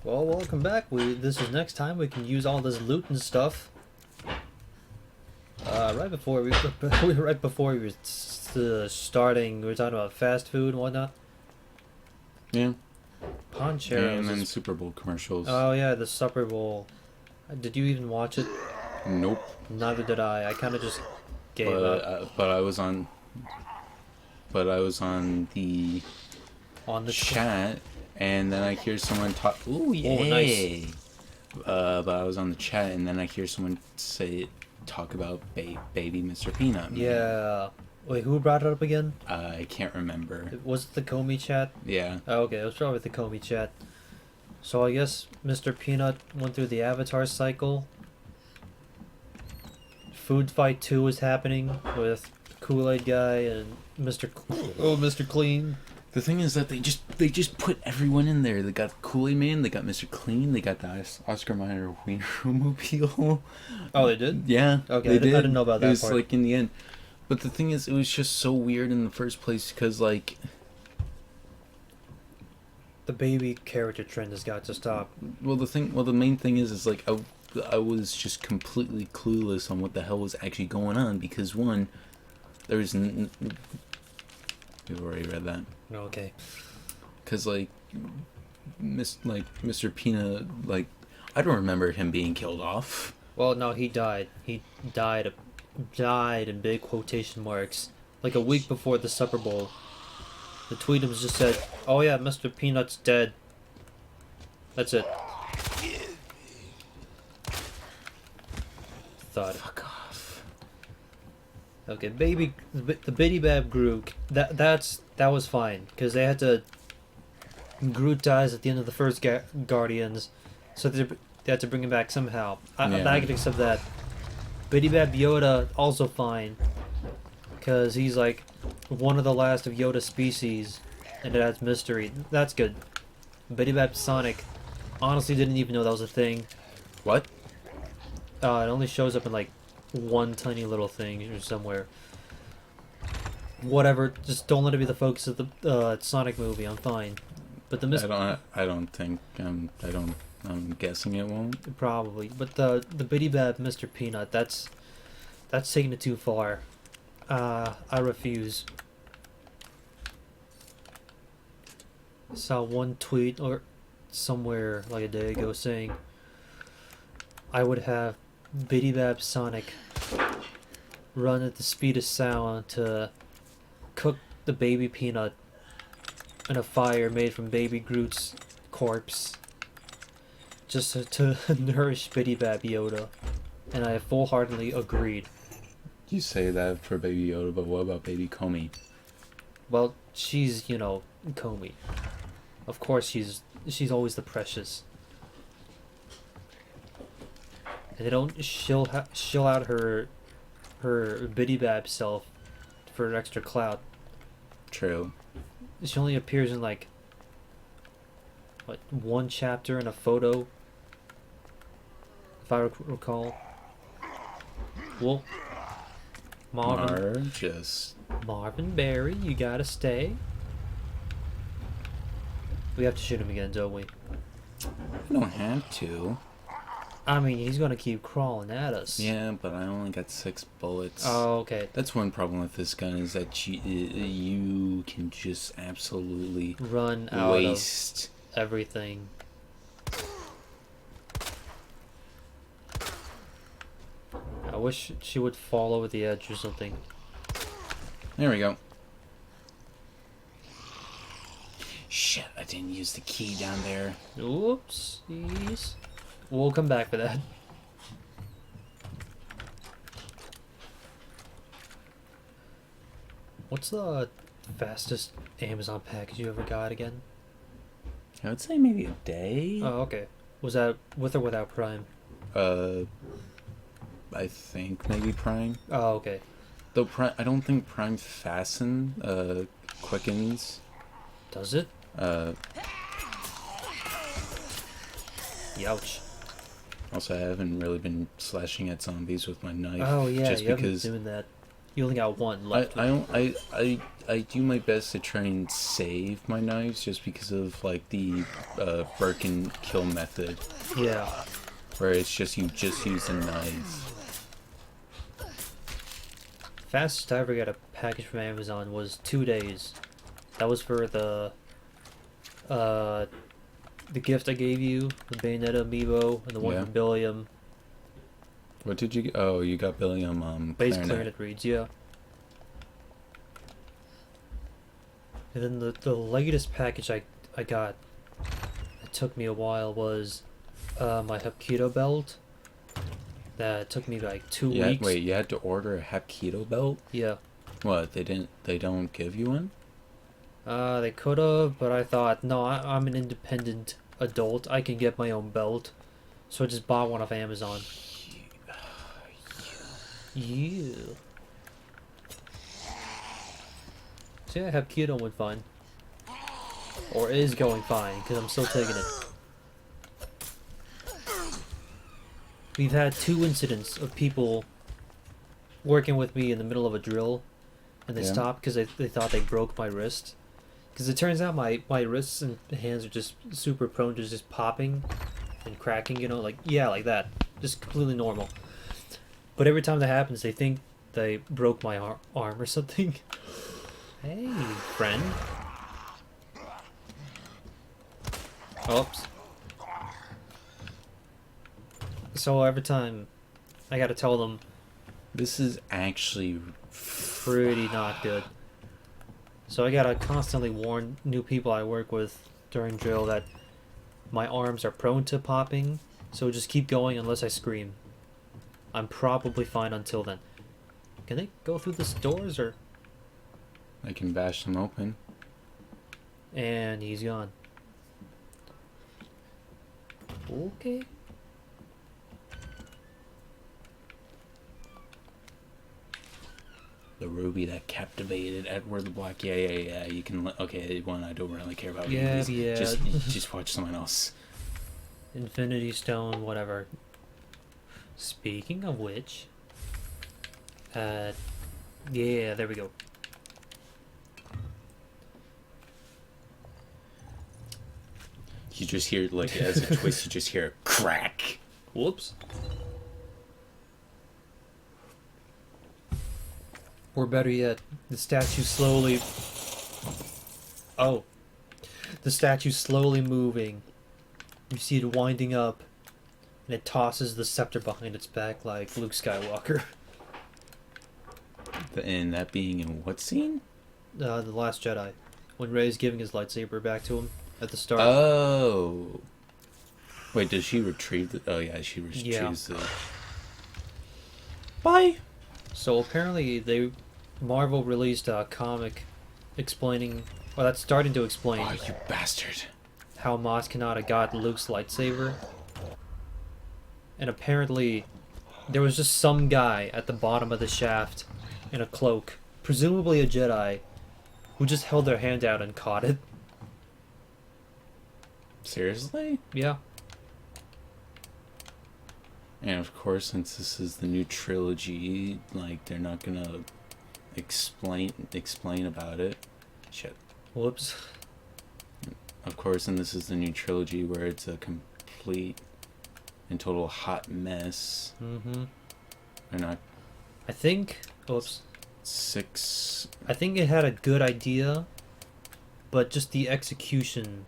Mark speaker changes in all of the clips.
Speaker 1: Well, welcome back. This is next time we can use all this loot and stuff. Right before we right before we were starting, we were talking about fast food and whatnot.
Speaker 2: Yeah.
Speaker 1: Poncheros.
Speaker 2: And then Super Bowl commercials.
Speaker 1: Oh yeah, the Super Bowl. Did you even watch it?
Speaker 2: Nope.
Speaker 1: Neither did I. I kind of just gave up
Speaker 2: But I was on. But I was on the
Speaker 1: on the
Speaker 2: chat, and then I hear someone talk. Ooh, yeah.
Speaker 1: Oh, nice.
Speaker 2: But I was on the chat, and then I hear someone talk about baby Mr. Peanut.
Speaker 1: Yeah. Wait, who brought it up again?
Speaker 2: I can't remember.
Speaker 1: Was it the Comey chat?
Speaker 2: Yeah.
Speaker 1: Oh, okay, it was probably the Comey chat. So I guess Mr. Peanut went through the Avatar cycle. Food Fight 2 is happening with Kool-Aid Guy and Mr. Clean.
Speaker 2: The thing is that they just put everyone in there. They got Kool-Aid Man, they got Mr. Clean, they got the Oscar Mayer Wienermobile.
Speaker 1: Oh, they did?
Speaker 2: Yeah.
Speaker 1: Okay,
Speaker 2: they
Speaker 1: I didn't know about that
Speaker 2: It was
Speaker 1: part.
Speaker 2: like in the end. But the thing is, it was just so weird in the first place because like
Speaker 1: The baby character trend has got to stop.
Speaker 2: the main thing is like I was just completely clueless on what the hell was actually going on because one, there's we've already read that.
Speaker 1: Okay.
Speaker 2: Because like Mr. Peanut, like I don't remember him being killed off.
Speaker 1: Well, no, he died. He died in big quotation marks. Like a week before the Super Bowl. The tweetums just said, "Oh yeah, Mr. Peanut's dead." That's it. Thought.
Speaker 2: Fuck off.
Speaker 1: Okay, the Biddy Bab Groot. That was fine because they had to. Groot dies at the end of the first Guardians, so they had to bring him back somehow. I can accept that. Biddy Bab Yoda also fine, because he's like one of the last of Yoda species, and it adds mystery. That's good. Biddy Bab Sonic, honestly didn't even know that was a thing.
Speaker 2: What?
Speaker 1: It only shows up in like one tiny little thing or somewhere. Whatever, just don't let it be the focus of the Sonic movie. I'm fine. But the
Speaker 2: I don't think I'm guessing it won't.
Speaker 1: probably, but the Biddy Bab Mr. Peanut, that's taking it too far. I refuse. I saw one tweet or somewhere like a day ago saying I would have Biddy Bab Sonic run at the speed of sound to cook the baby peanut in a fire made from baby Groot's corpse just to nourish Biddy Bab Yoda, and I full-heartedly agreed.
Speaker 2: You say that for Baby Yoda, but what about Baby Comey?
Speaker 1: Well, she's, Comey. Of course she's always the precious. And they don't shill out her Biddy Bab self for extra clout.
Speaker 2: True.
Speaker 1: She only appears in like what, one chapter in a photo, if I recall. Well, Marvin Berry, you gotta stay. We have to shoot him again, don't we?
Speaker 2: I don't have to.
Speaker 1: I mean, he's gonna keep crawling at us.
Speaker 2: Yeah, but I only got 6 bullets.
Speaker 1: Oh, okay.
Speaker 2: That's one problem with this gun is that you can just absolutely
Speaker 1: Run out
Speaker 2: waste
Speaker 1: of everything. I wish she would fall over the edge or something.
Speaker 2: There we go. Shit, I didn't use the key down there.
Speaker 1: Oopsies. We'll come back for that. What's the fastest Amazon package you ever got again?
Speaker 2: I would say maybe a day.
Speaker 1: Oh, okay. Was that with or without Prime?
Speaker 2: I think maybe Prime.
Speaker 1: Oh, okay.
Speaker 2: Though I don't think Prime Fasten quickens.
Speaker 1: Does it? Youch.
Speaker 2: Also, I haven't really been slashing at zombies with my knife.
Speaker 1: Oh yeah,
Speaker 2: just
Speaker 1: you
Speaker 2: because
Speaker 1: haven't been doing that. You only got one left.
Speaker 2: I do my best to try and save my knives just because of like the break and kill method,
Speaker 1: Yeah.
Speaker 2: where it's just you just use a knife.
Speaker 1: Fastest I ever got a package from Amazon was 2 days. That was for the gift I gave you, the Bayonetta amiibo, and the one
Speaker 2: Yeah.
Speaker 1: from Billiam.
Speaker 2: What did you get? Oh, you got Billiam
Speaker 1: Base
Speaker 2: clarinet.
Speaker 1: clarinet reeds, yeah. And then the latest package I got, it took me a while, was my Hapkido belt. That took me like 2
Speaker 2: Yeah,
Speaker 1: weeks.
Speaker 2: wait, you had to order a Hapkido belt?
Speaker 1: Yeah.
Speaker 2: What, they don't give you one?
Speaker 1: They could have, but I thought, no, I'm an independent adult. I can get my own belt. So I just bought one off Amazon. Yeah. So yeah, Hapkido went fine. Or is going fine, because I'm still taking it. We've had 2 incidents of people working with me in the middle of a drill, and they
Speaker 2: Yeah.
Speaker 1: stopped because they thought they broke my wrist. Because it turns out my wrists and hands are just super prone to just popping and cracking, you know, like that. Just completely normal. But every time that happens, they think they broke my arm or something. Hey, friend. Oops. So every time, I gotta tell them,
Speaker 2: This is actually
Speaker 1: pretty not good. So I gotta constantly warn new people I work with during drill that my arms are prone to popping, so just keep going unless I scream. I'm probably fine until then. Can they go through the doors or?
Speaker 2: I can bash them open.
Speaker 1: And he's gone. Okay.
Speaker 2: The ruby that captivated Edward the Black. Yeah. You can. Okay, one I don't really care about.
Speaker 1: Yeah,
Speaker 2: rubies.
Speaker 1: yeah.
Speaker 2: Just watch someone else.
Speaker 1: Infinity Stone, whatever. Speaking of which, yeah, there we go.
Speaker 2: You just hear like as a twist. You just hear a crack.
Speaker 1: Whoops. Or better yet, the statue slowly. Oh. The statue slowly moving. You see it winding up, and it tosses the scepter behind its back like Luke Skywalker.
Speaker 2: And that being in what scene?
Speaker 1: The Last Jedi. When Rey's giving his lightsaber back to him at the start.
Speaker 2: Oh. Wait, does she retrieve the? Oh yeah, she retrieves the. Bye.
Speaker 1: So apparently Marvel released a comic explaining, well, that's starting to explain
Speaker 2: Oh, you bastard.
Speaker 1: how Maz Kanata got Luke's lightsaber. And apparently there was just some guy at the bottom of the shaft in a cloak, presumably a Jedi, who just held their hand out and caught it.
Speaker 2: Seriously?
Speaker 1: Yeah.
Speaker 2: And of course, since this is the new trilogy, like they're not gonna explain about it. Shit.
Speaker 1: Whoops.
Speaker 2: Of course, and this is the new trilogy where it's a complete and total hot mess.
Speaker 1: Mm-hmm.
Speaker 2: They're not
Speaker 1: I think... Oops.
Speaker 2: 6.
Speaker 1: I think it had a good idea, but just the execution,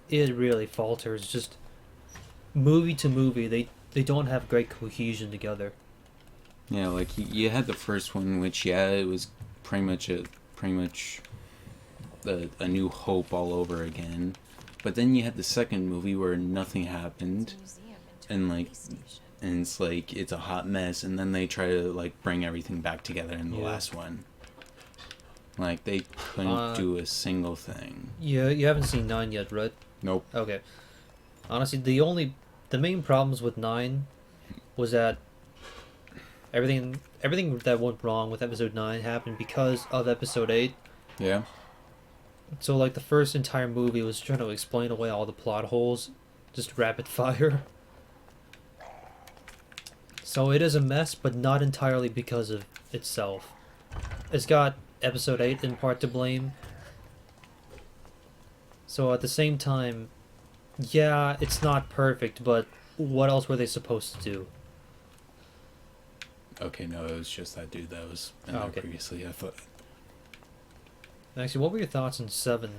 Speaker 1: it really falters. Just movie to movie, they don't have great cohesion together.
Speaker 2: Yeah, like you had the first one, which it was pretty much a New Hope all over again. But then you had the second movie where nothing happened, and it's like it's a hot mess, and then they try to like bring everything back together in the
Speaker 1: Yeah.
Speaker 2: last one. Like they couldn't do a single thing.
Speaker 1: Yeah, you haven't seen 9 yet, right?
Speaker 2: Nope.
Speaker 1: Okay. Honestly, the main problems with 9 was that everything that went wrong with episode 9 happened because of episode 8.
Speaker 2: Yeah.
Speaker 1: So like the first entire movie was trying to explain away all the plot holes, just rapid fire. So it is a mess, but not entirely because of itself. It's got episode 8 in part to blame. So at the same time, yeah, it's not perfect, but what else were they supposed to do?
Speaker 2: Okay, no, it was just that dude that was in
Speaker 1: Oh,
Speaker 2: there
Speaker 1: okay.
Speaker 2: previously. I thought.
Speaker 1: Actually, what were your thoughts on 7,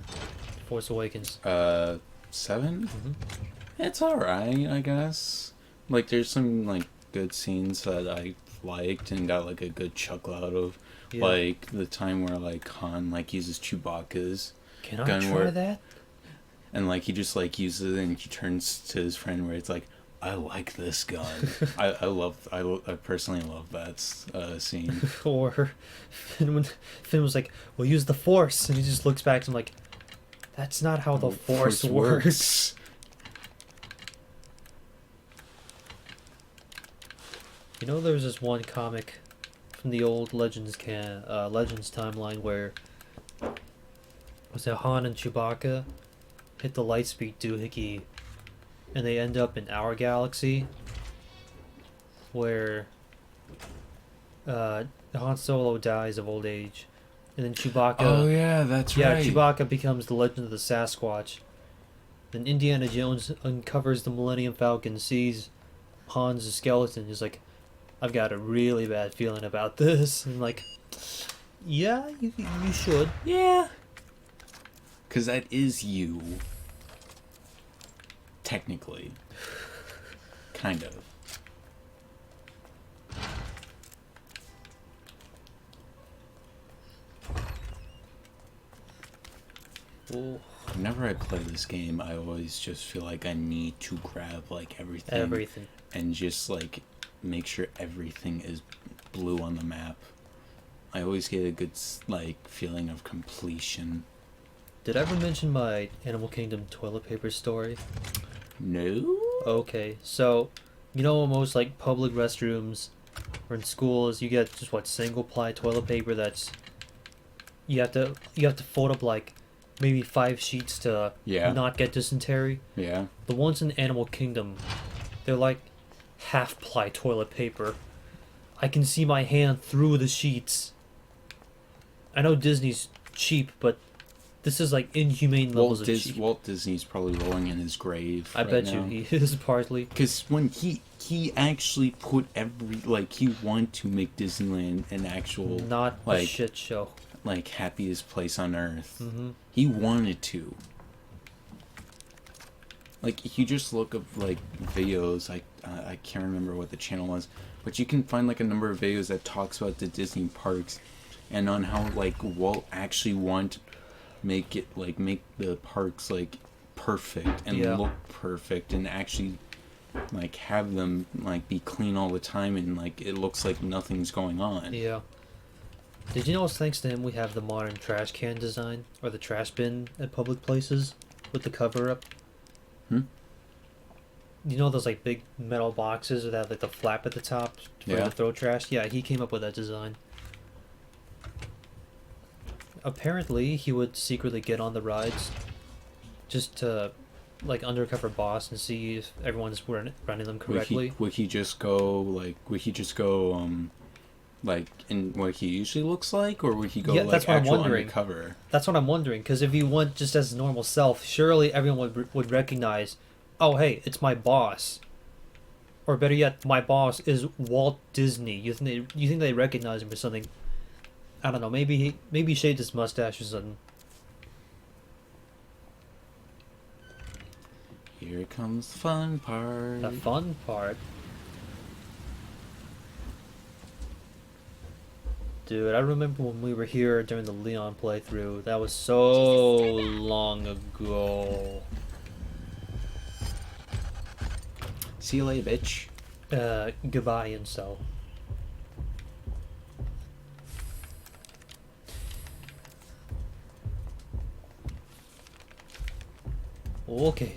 Speaker 1: Force Awakens?
Speaker 2: 7.
Speaker 1: Mm-hmm.
Speaker 2: It's alright, I guess. Like, there's some like good scenes that I liked and got like a good chuckle out of.
Speaker 1: Yeah.
Speaker 2: Like the time where like Han like uses Chewbacca's
Speaker 1: Can I
Speaker 2: gun
Speaker 1: try
Speaker 2: where-
Speaker 1: that?
Speaker 2: and like he just like uses it and he turns to his friend where it's like, I like this gun. I personally love that scene.
Speaker 1: Or Finn was like, "We'll use the Force," and he just looks back and like, "That's not how the Force works." You know, there was this one comic from the old Legends Legends timeline where was it Han and Chewbacca hit the lightspeed doohickey, and they end up in our galaxy, where Han Solo dies of old age, and then Chewbacca.
Speaker 2: Oh yeah, that's
Speaker 1: Yeah,
Speaker 2: right.
Speaker 1: Chewbacca becomes the Legend of the Sasquatch. Then Indiana Jones uncovers the Millennium Falcon, sees Han's skeleton, he's like, I've got a really bad feeling about this. And like, yeah, you should.
Speaker 2: Yeah. Because that is you. Technically. Kind of.
Speaker 1: Ooh,
Speaker 2: Whenever I play this game, I always just feel like I need to grab like everything.
Speaker 1: everything.
Speaker 2: And just like make sure everything is blue on the map. I always get a good like feeling of completion.
Speaker 1: Did I ever mention my Animal Kingdom toilet paper story?
Speaker 2: No.
Speaker 1: Okay, so you know most like public restrooms or in schools you get just what single ply toilet paper that's you have to fold up like maybe 5 sheets to
Speaker 2: Yeah.
Speaker 1: not get dysentery.
Speaker 2: Yeah.
Speaker 1: The ones in Animal Kingdom, they're like half ply toilet paper. I can see my hand through the sheets. I know Disney's cheap, but this is like inhumane levels of cheap.
Speaker 2: Walt Disney's probably rolling in his grave.
Speaker 1: I
Speaker 2: right
Speaker 1: bet
Speaker 2: now.
Speaker 1: you he is partly.
Speaker 2: Because when he actually put he wanted to make Disneyland an actual
Speaker 1: Not a
Speaker 2: like
Speaker 1: shit show.
Speaker 2: like happiest place on earth.
Speaker 1: Mm-hmm.
Speaker 2: He wanted to. Like you just look up like videos. I can't remember what the channel was, but you can find like a number of videos that talks about the Disney parks, and on how like Walt actually wanted to make the parks like perfect and
Speaker 1: Yeah.
Speaker 2: look perfect and actually like have them like be clean all the time and like it looks like nothing's going on.
Speaker 1: Yeah. Did you know it's thanks to him we have the modern trash can design or the trash bin at public places with the cover up?
Speaker 2: Hmm?
Speaker 1: You know those like big metal boxes that have like the flap at the top for
Speaker 2: Yeah.
Speaker 1: to throw trash? Yeah, he came up with that design. Apparently, he would secretly get on the rides just to like undercover boss and see if everyone's running them correctly.
Speaker 2: Would he just go like in what he usually looks like, or would he go
Speaker 1: Yeah,
Speaker 2: like
Speaker 1: that's what I'm
Speaker 2: actual
Speaker 1: wondering.
Speaker 2: undercover?
Speaker 1: That's what I'm wondering, because if he went just as his normal self, surely everyone would recognize, oh hey, it's my boss. Or better yet, my boss is Walt Disney. You think they recognize him for something? I don't know. Maybe he shaved his mustache or something.
Speaker 2: Here comes the fun part.
Speaker 1: The fun part, dude. I remember when we were here during the Leon playthrough. That was so long ago.
Speaker 2: See you later, bitch.
Speaker 1: Goodbye, and so. Okay.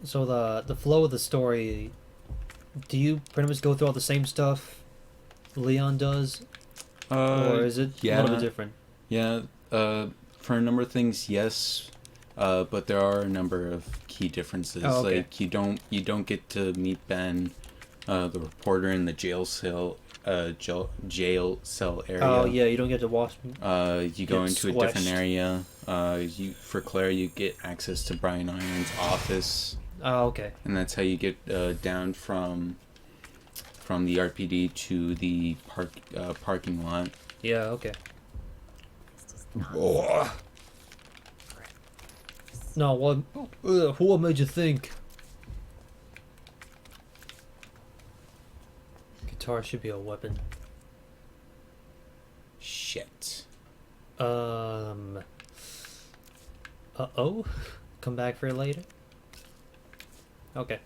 Speaker 1: So the flow of the story, do you pretty much go through all the same stuff Leon does, or is it a little bit different?
Speaker 2: Yeah, for a number of things, yes, but there are a number of key differences.
Speaker 1: Oh, okay.
Speaker 2: Like you don't get to meet Ben, the reporter in the jail cell jail cell area.
Speaker 1: Oh yeah, you don't get to watch.
Speaker 2: You go
Speaker 1: Get
Speaker 2: into a different
Speaker 1: squished.
Speaker 2: area. You for Claire, you get access to Brian Iron's office,
Speaker 1: Oh okay.
Speaker 2: and that's how you get down from the RPD to the parking lot.
Speaker 1: Yeah okay.
Speaker 2: Oh.
Speaker 1: No, what made you think? Guitar should be a weapon.
Speaker 2: Shit.
Speaker 1: Uh-oh. Come back for it later? Okay.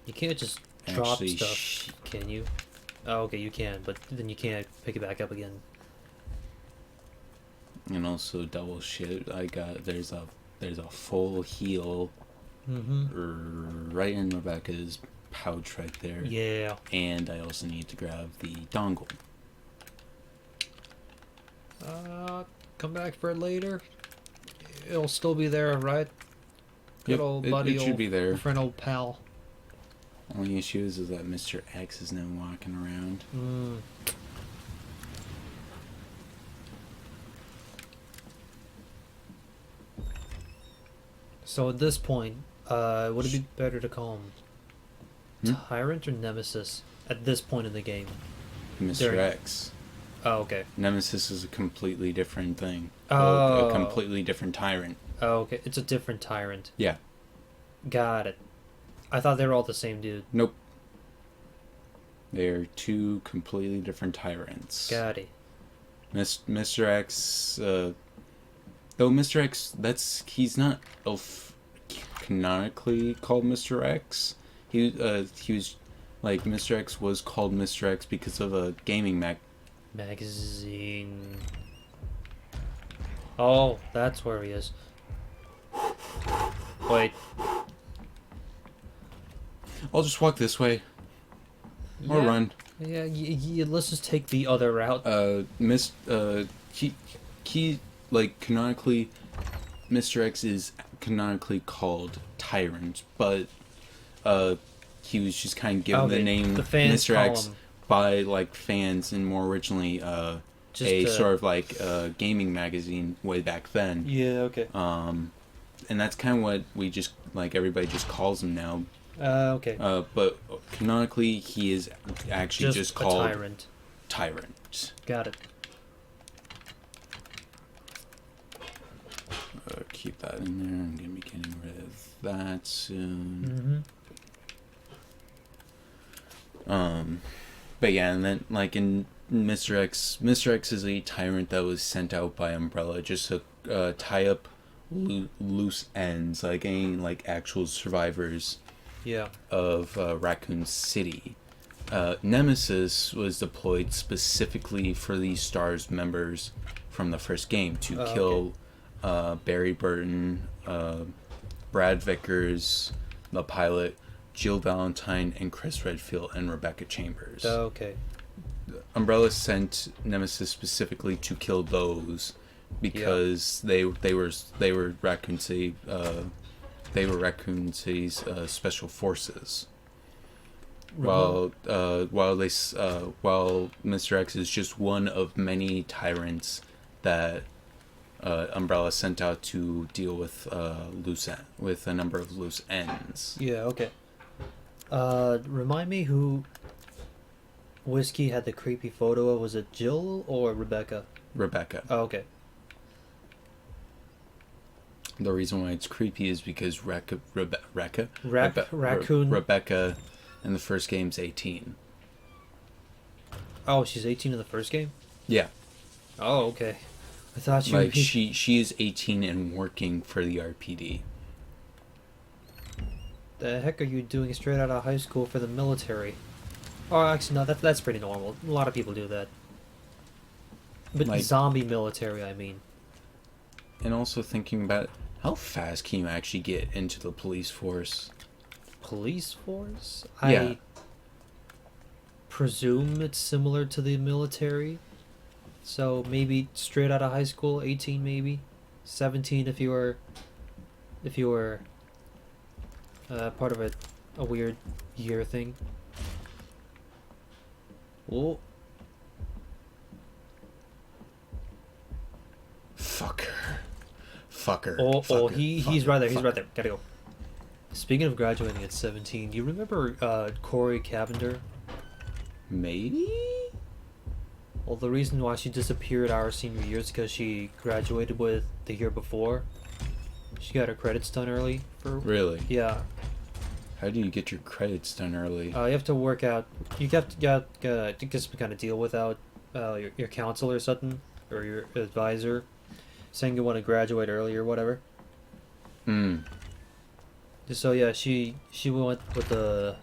Speaker 1: You can't just drop
Speaker 2: Actually,
Speaker 1: stuff, can you? Oh, okay, you can, but then you can't pick it back up again.
Speaker 2: And also double shit. There's a full heal right in Rebecca's pouch right there.
Speaker 1: Yeah.
Speaker 2: And I also need to grab the dongle.
Speaker 1: Come back for it later. It'll still be there, right? Good
Speaker 2: Yep,
Speaker 1: old buddy,
Speaker 2: it should
Speaker 1: old
Speaker 2: be there.
Speaker 1: friend, old pal.
Speaker 2: Only issue is that Mr. X is now walking around.
Speaker 1: So at this point, would it be better to call him
Speaker 2: Hmm?
Speaker 1: Tyrant or Nemesis at this point in the game?
Speaker 2: Mr.
Speaker 1: During-
Speaker 2: X.
Speaker 1: Oh, okay.
Speaker 2: Nemesis is a completely different thing.
Speaker 1: Oh.
Speaker 2: A completely different tyrant.
Speaker 1: Oh, okay. It's a different Tyrant.
Speaker 2: Yeah.
Speaker 1: Got it. I thought they were all the same dude.
Speaker 2: Nope. They're two completely different tyrants.
Speaker 1: Got it.
Speaker 2: Mr. X, though Mr. X, he's not canonically called Mr. X. He was, like, Mr. X was called Mr. X because of a gaming
Speaker 1: Magazine. Oh, that's where he is. Wait.
Speaker 2: I'll just walk this way. Or
Speaker 1: Yeah.
Speaker 2: run.
Speaker 1: Yeah, let's just take the other route.
Speaker 2: He, like, canonically, Mr. X is canonically called Tyrant, but, he was just kind of given the
Speaker 1: Okay,
Speaker 2: name
Speaker 1: the fans
Speaker 2: Mr.
Speaker 1: call
Speaker 2: X
Speaker 1: him-
Speaker 2: by, like, fans, and more originally,
Speaker 1: Just,
Speaker 2: sort of, like, gaming magazine way back then.
Speaker 1: Yeah, okay.
Speaker 2: And that's kind of what we just, like, everybody just calls him now.
Speaker 1: Okay.
Speaker 2: But canonically, he is actually just
Speaker 1: a
Speaker 2: called
Speaker 1: Tyrant.
Speaker 2: Tyrant.
Speaker 1: Got it.
Speaker 2: Keep that in there. I'm gonna be getting rid of that soon. But yeah, and then like in Mr. X is a tyrant that was sent out by Umbrella just to tie up loose ends, like any like actual survivors
Speaker 1: Yeah.
Speaker 2: of Raccoon City. Nemesis was deployed specifically for the STARS members from the first game to kill Barry Burton, Brad Vickers, the pilot, Jill Valentine, and Chris Redfield and Rebecca Chambers.
Speaker 1: Okay.
Speaker 2: Umbrella sent Nemesis specifically to kill those because they were Raccoon City Raccoon City's special forces. While Mr. X is just one of many tyrants that Umbrella sent out to deal with with a number of loose ends.
Speaker 1: Yeah, okay. Remind me who Whiskey had the creepy photo of. Was it Jill or Rebecca?
Speaker 2: Rebecca.
Speaker 1: Oh, okay.
Speaker 2: The reason why it's creepy is because Rebecca in the first game's 18.
Speaker 1: Oh, she's 18 in the first game?
Speaker 2: Yeah.
Speaker 1: Oh, okay. I thought you...
Speaker 2: Like, she is 18 and working for the RPD.
Speaker 1: The heck are you doing straight out of high school for the military? Oh, actually, no, that's pretty normal. A lot of people do that. But
Speaker 2: Like,
Speaker 1: zombie military, I mean.
Speaker 2: And also thinking about how fast can you actually get into the police force?
Speaker 1: Police force?
Speaker 2: Yeah.
Speaker 1: I presume it's similar to the military. So maybe straight out of high school, 18 maybe, 17 if you were part of a weird year thing. Oh,
Speaker 2: Fucker. Fucker.
Speaker 1: oh,
Speaker 2: Fucker.
Speaker 1: he's
Speaker 2: Fucker,
Speaker 1: right there. He's
Speaker 2: fucker.
Speaker 1: right there. Gotta go. Speaking of graduating at 17, do you remember Corey Cavender?
Speaker 2: Maybe?
Speaker 1: Well, the reason why she disappeared our senior year is because she graduated with the year before. She got her credits done early.
Speaker 2: Really?
Speaker 1: Yeah.
Speaker 2: How do you get your credits done early?
Speaker 1: You have to work out. You have to get some kind of deal without your counselor or something, or your advisor, saying you want to graduate early or whatever.
Speaker 2: Hmm.
Speaker 1: So yeah, she went with the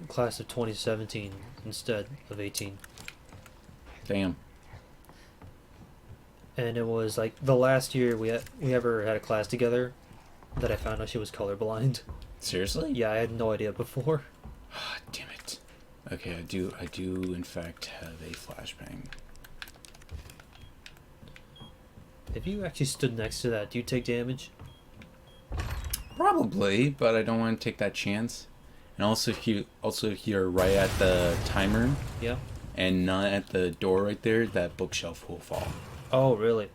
Speaker 1: class of 2017 instead of 18,
Speaker 2: Damn.
Speaker 1: and it was like the last year we ever had a class together that I found out she was colorblind.
Speaker 2: Seriously?
Speaker 1: Yeah, I had no idea before.
Speaker 2: Ah, damn it. Okay, I do in fact have a flashbang.
Speaker 1: If you actually stood next to that, do you take damage?
Speaker 2: Probably, but I don't want to take that chance. And also, if you're right at the timer
Speaker 1: Yeah.
Speaker 2: and not at the door right there, that bookshelf will fall.
Speaker 1: Oh, really?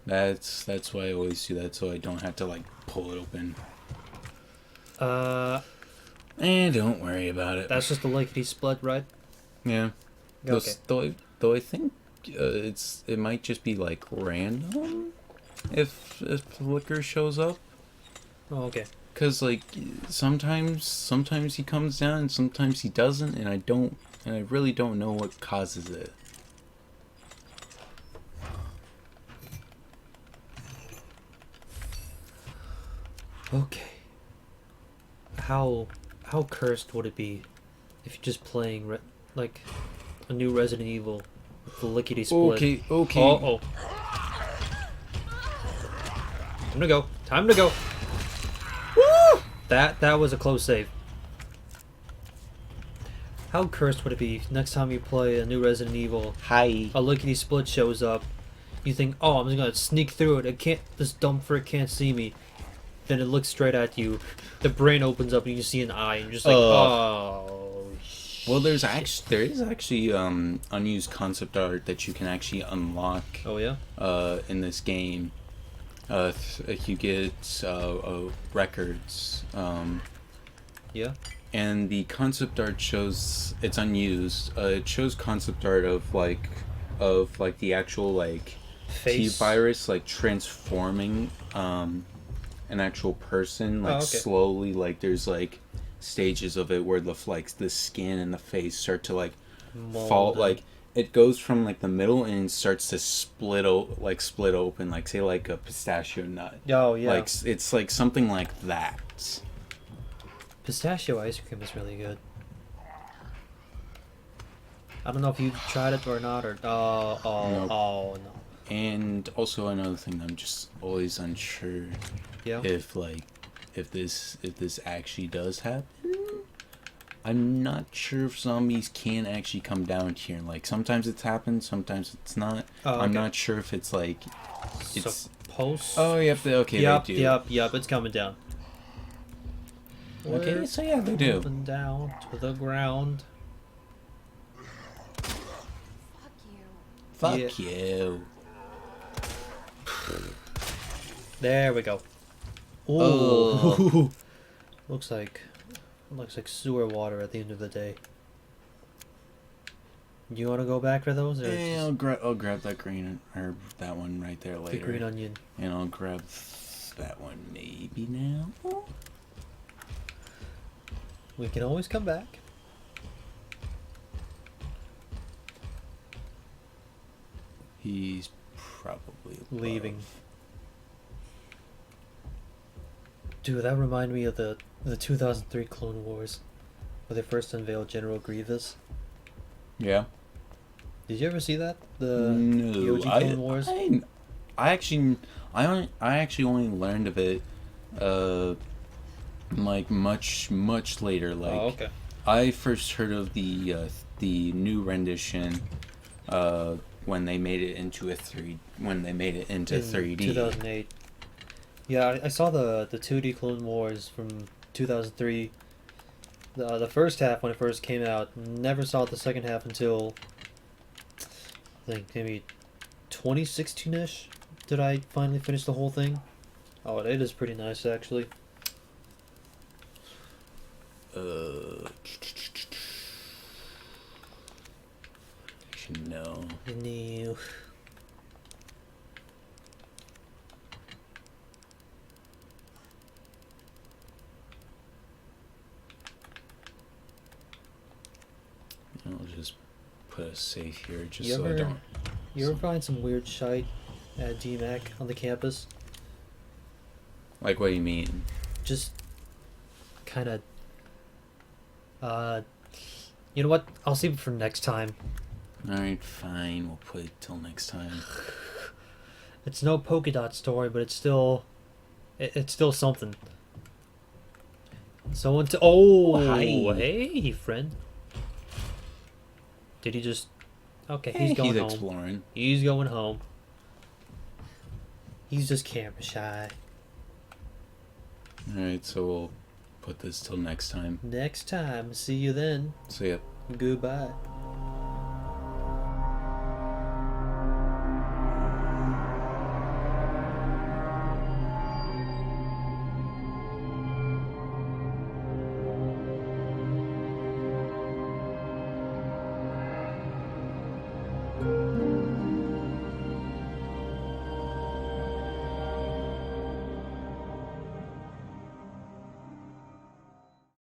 Speaker 2: That's why I always do that, so I don't have to like pull it open. Don't worry about it.
Speaker 1: That's just a lickety split, right?
Speaker 2: Yeah.
Speaker 1: Okay.
Speaker 2: Though I think it might just be like random if Liquor shows up.
Speaker 1: Oh, okay.
Speaker 2: Cause like sometimes he comes down and sometimes he doesn't, and I really don't know what causes it.
Speaker 1: Okay. How cursed would it be if you're just playing like a new Resident Evil with the lickety split?
Speaker 2: Okay.
Speaker 1: Oh. Time to go. Time to go. Woo! That was a close save. How cursed would it be if next time you play a new Resident Evil,
Speaker 2: Hi.
Speaker 1: a lickety split shows up, you think, oh, I'm just gonna sneak through it. This dumb frick can't see me. Then it looks straight at you. The brain opens up and you see an eye, and you're just like, oh.
Speaker 2: Well, there is actually unused concept art that you can actually unlock.
Speaker 1: Oh yeah.
Speaker 2: In this game, if you get records.
Speaker 1: Yeah.
Speaker 2: And the concept art shows it's unused. It shows concept art of the actual like
Speaker 1: Face.
Speaker 2: T-virus like transforming an actual person like
Speaker 1: okay.
Speaker 2: slowly, like there's like stages of it where the skin and the face start to like fall,
Speaker 1: Molded.
Speaker 2: like it goes from like the middle and starts to split open, like say like a pistachio nut.
Speaker 1: Oh yeah.
Speaker 2: Like it's like something like that.
Speaker 1: Pistachio ice cream is really good. I don't know if you've tried it or not, or
Speaker 2: Nope.
Speaker 1: oh no.
Speaker 2: And also another thing, I'm just always unsure
Speaker 1: Yeah.
Speaker 2: if this actually does happen. I'm not sure if zombies can actually come down here. Like sometimes it's happened, sometimes it's not.
Speaker 1: Oh,
Speaker 2: I'm
Speaker 1: okay.
Speaker 2: not sure if it's like it's.
Speaker 1: Supposed.
Speaker 2: Oh, yep. Okay,
Speaker 1: Yep.
Speaker 2: they do.
Speaker 1: Yep. It's coming down.
Speaker 2: Okay,
Speaker 1: We're
Speaker 2: so yeah, they do.
Speaker 1: coming down to the ground.
Speaker 3: Fuck you.
Speaker 2: Fuck you.
Speaker 1: There we go.
Speaker 2: Oh.
Speaker 1: Ooh. looks like sewer water at the end of the day. Do you want to go back for those? Or
Speaker 2: Yeah,
Speaker 1: just
Speaker 2: I'll grab that green or that one right there
Speaker 1: the
Speaker 2: later.
Speaker 1: green onion.
Speaker 2: And I'll grab that one maybe now.
Speaker 1: We can always come back.
Speaker 2: He's probably above.
Speaker 1: Leaving. Dude, that reminded me of the 2003 Clone Wars, where they first unveiled General Grievous.
Speaker 2: Yeah.
Speaker 1: Did you ever see that? The
Speaker 2: No,
Speaker 1: OG Clone Wars?
Speaker 2: I actually only learned of it, like much later. Like
Speaker 1: Oh, okay.
Speaker 2: I first heard of the new rendition, when they made it into
Speaker 1: In
Speaker 2: 3D.
Speaker 1: 2008. Yeah, I saw the 2D Clone Wars from 2003. The first half when it first came out. Never saw the second half until I think maybe 2016ish. Did I finally finish the whole thing? Oh, it is pretty nice actually.
Speaker 2: Actually, no.
Speaker 1: No.
Speaker 2: I'll just put a safe here just
Speaker 1: You
Speaker 2: so I
Speaker 1: ever-
Speaker 2: don't.
Speaker 1: You ever find some weird shite at DMAC on the campus?
Speaker 2: Like, what do you mean?
Speaker 1: Just kind of. You know what? I'll save it for next time.
Speaker 2: Alright, fine. We'll put it till next time.
Speaker 1: It's no polka dot story, but it's still. It's still something. Someone to. Oh,
Speaker 2: Hi.
Speaker 1: hey, friend. Did he just. Okay,
Speaker 2: Hey,
Speaker 1: he's going
Speaker 2: he's
Speaker 1: home.
Speaker 2: exploring.
Speaker 1: He's going home. He's just camera shy.
Speaker 2: Alright, so we'll put this till next time.
Speaker 1: Next time, see you then.
Speaker 2: So, yeah.
Speaker 1: Goodbye.